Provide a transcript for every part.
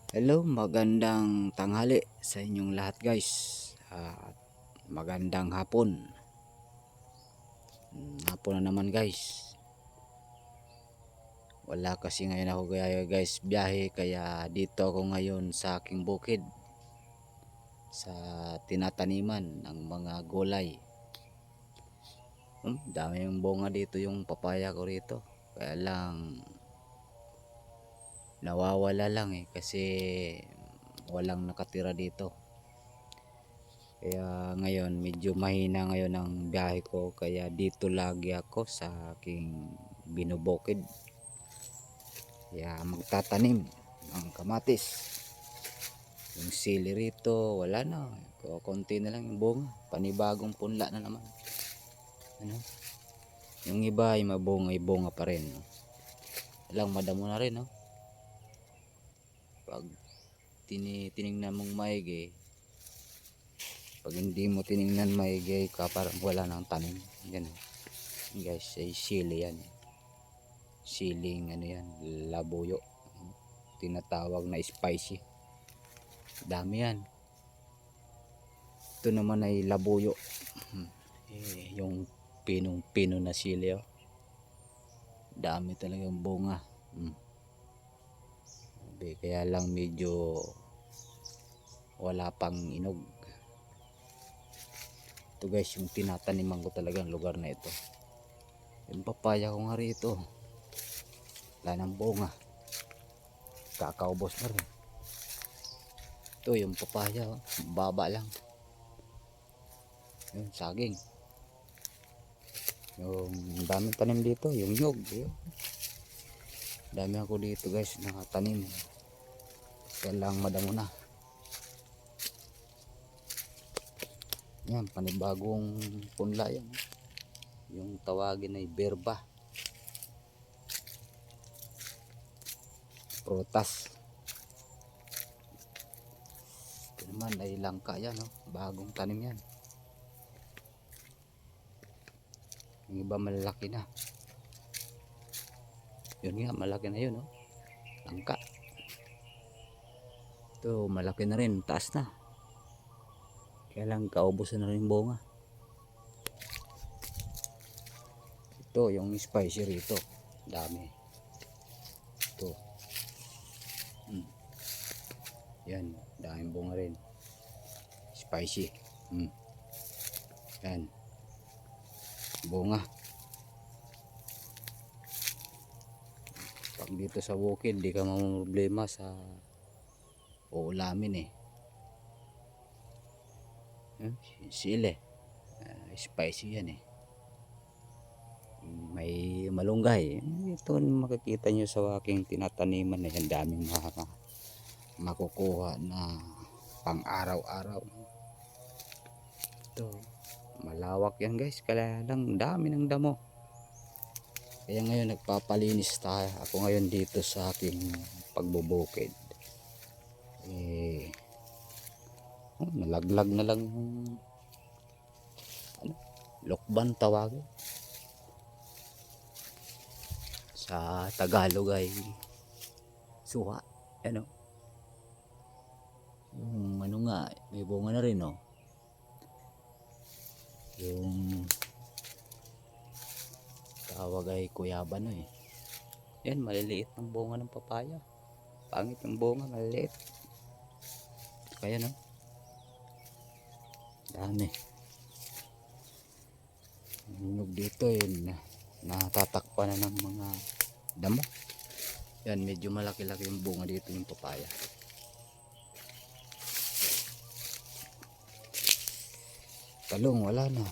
Hello, magandang tanghali sa inyong lahat guys. At magandang hapon. Hapon na naman guys. Wala kasi ngayon ako guys biyahe, kaya dito ako ngayon sa aking bukid. Sa tinataniman ng mga gulay. Dami yung bunga dito, yung papaya ko rito. Kaya lang nawawala lang kasi walang nakatira dito. Kaya ngayon medyo mahina ngayon ang biyahe ko, kaya dito lagi ako sa aking binubukid. Kaya magtatanim ng kamatis. Yung sili rito wala na, konti na lang yung bunga, panibagong punla na naman. Ano? Yung iba ay mabunga pa rin, no? Lang madamo na rin, no? Pag tiningnan mong maigi, pag hindi mo tiningnan maigi ka, parang wala nang tanim. Yan guys, ay sili yan. Siling ano yan, labuyo, tinatawag na spicy. Dami yan. Ito naman ay labuyo. Yung pinong-pino na sili, oh. Dami talagang bunga. Kaya lang medyo wala pang inog. Ito guys, yung tinataniman ko talagang lugar na ito. Yung papaya ko nga rito, wala nang bunga, kakaubos na rin. Ito yung papaya, oh. Baba lang. Yung saging. Yung daming tanim dito, yung nyog. Dami ako dito guys nakatanim. Kaya lang madamo na. Yan, panibagong punla yan. Yung tawagin ay berba. Prutas. Ito naman ay langka yan, oh. Bagong tanim yan. Yung iba malaki na. Yun nga, malaki na yun, oh. Langka. Ito malaki na rin, taas na. Kaya lang kaubos na rin bunga. Ito yung spicy rito, dami. Ito. Yan, daming bunga rin. Spicy. Yan. Bunga. Pag dito sa bukid, di ka mamroblema sa uulamin, sili. Spicy yan, may malunggay. Ito makikita nyo sa aking tinataniman na yan. Daming makukuha na pang araw-araw. Ito malawak yan guys, kaya lang dami ng damo. Kaya ngayon nagpapalinis tayo ako ngayon dito sa aking pagbubukid. Nalaglag na lang lokban tawagin sa Tagalog ay suha. Yung nga, may bunga na rin, yung tawag ay kuyaban, yan, maliliit ang bunga ng papaya. Pangit ang bunga, maliliit. Kaya dami hinog dito, natatakpan na ng mga damo. Yan, medyo malaki-laki yung bunga dito yung papaya. Talong wala na.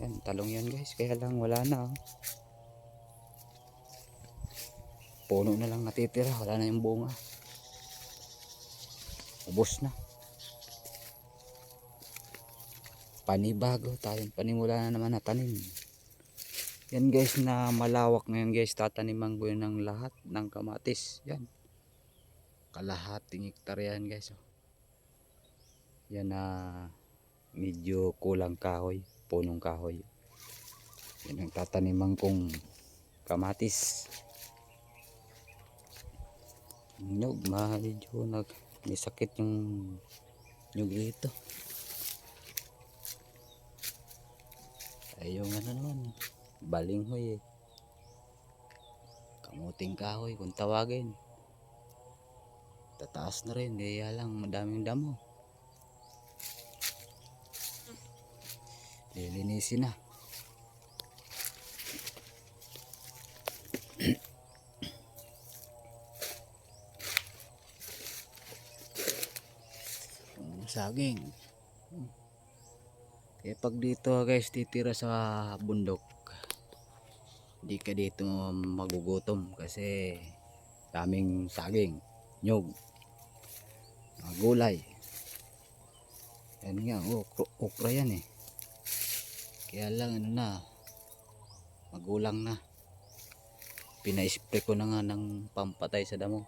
Yan, talong yan guys, kaya lang wala na. Puno na lang natitira, wala na yung bunga. Ubos na. Panibago tayong panimula na naman na tanim. Yan guys, na malawak ngayon guys, tataniman ko yun ng lahat ng kamatis. Yan, kalahating hektarya yan guys, yan na medyo kulang kahoy, punong kahoy. Yan ang tataniman kong kamatis. Nyug, medyo may sakit yung nyug dito. Ay yung ano naman, balinghoy eh. Kamuting kahoy kung tawagin. Tataas na rin, kaya lang madaming damo. Lilinisin na. Yung saging. Kaya pag dito guys titira sa bundok, di ka dito magugutom kasi daming saging, nyug, mga gulay. Yan nga, okra yan eh. Kaya lang ano na, magulang na. Pina-spray ko na nga ng pampatay sa damo.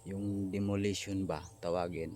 Yung demolition ba tawagin.